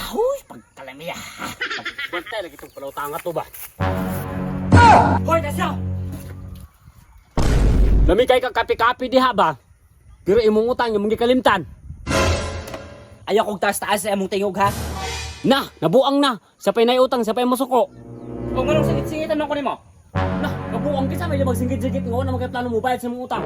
Huy, pagkalamiya. Bantay lagi itong palautangan to ba? Hoy, nasya! Lami kay kakapi-kapi diha ba? Pero imong utang yung mga kalimtan. Ayaw kong taas-taas sa among tingog ha. Na, nabuang na. Sa pay utang, sa pay masuko. Kung anong singit-singitan mo ko nimo. Na, nabuang kita may magsingit-singit nga na magkay plano mo bayad sa mong utang.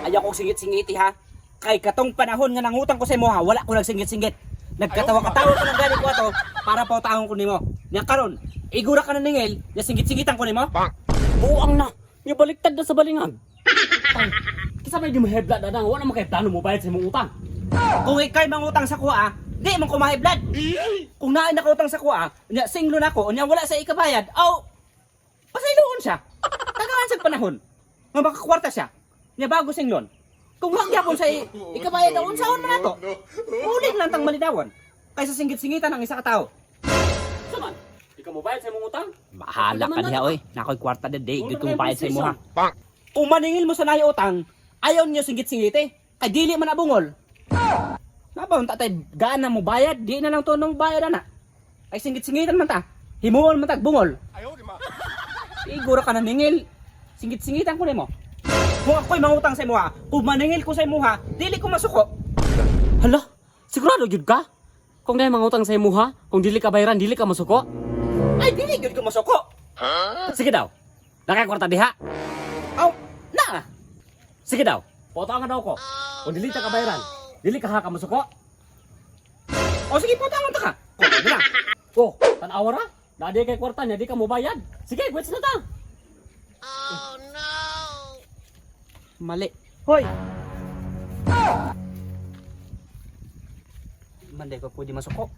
Ayaw kong singit-singiti ha. Kay katong panahon nga nangutang ko sa imo ha, wala ko nagsingit-singit. Nagkatawa-katawa ko ng gani ko ato para pautahon ko nimo. Nya karon, igura ka na ningil, nya singit-singitan ko nimo. Buang na. Nga baliktad na sa balingan. Ay, kisa may di mahebla dadang wala magkay plano mo bayad sa mong utang. Kung ikay mangutang sa kuha, di man ko mahiblad. Kung naay nakautang sa kuha, nya singlo na ko, nya wala sa ikabayad, aw pasayloon siya. Tagaan sa panahon. Nga makakwarta siya. Nya bago singlon. Kung wag yapon sa ikabayad daw unsaon man nato. Uling lang tang malinawan. Kaysa singgit-singitan ang isa ka tao. Saman, di ka mo bayad sa mong utang? Bahala ka diha oy. Nakoy kwarta de day, Wala di ko bayad sa imo ha. Pang. Kung maningil mo sa nayo utang, ayaw niyo singgit-singiti. Kay dili man nabungol. Nabaw tatay gaan na mo bayad, di na lang to nung bayad na. Ay singgit-singitan man ta. Himuon man tag bungol. Siguro ka na ningil. Singgit-singitan ko nimo. Kung ako'y mangutang sa imo ha, kung maningil ko sa imo ha, dili ko masuko. Hala, sigurado gyud ka? Kung dahil mangutang sa imo ha, kung dili ka bayaran, dili ka masuko? Ay dili gyud ko masuko. Sige daw. Nakakwarta diha. Aw, na. Sige daw. Potangan daw ko. Kung dili ka bayaran, dili ka ha ka masuko? O sige po tangon ta ka. Ko na. Oh, tanawa ra. Dadi kay kwarta niya, di ka mo bayad. Sige, wait na ta. Mali. Hoy. Manday ko pwede masuko.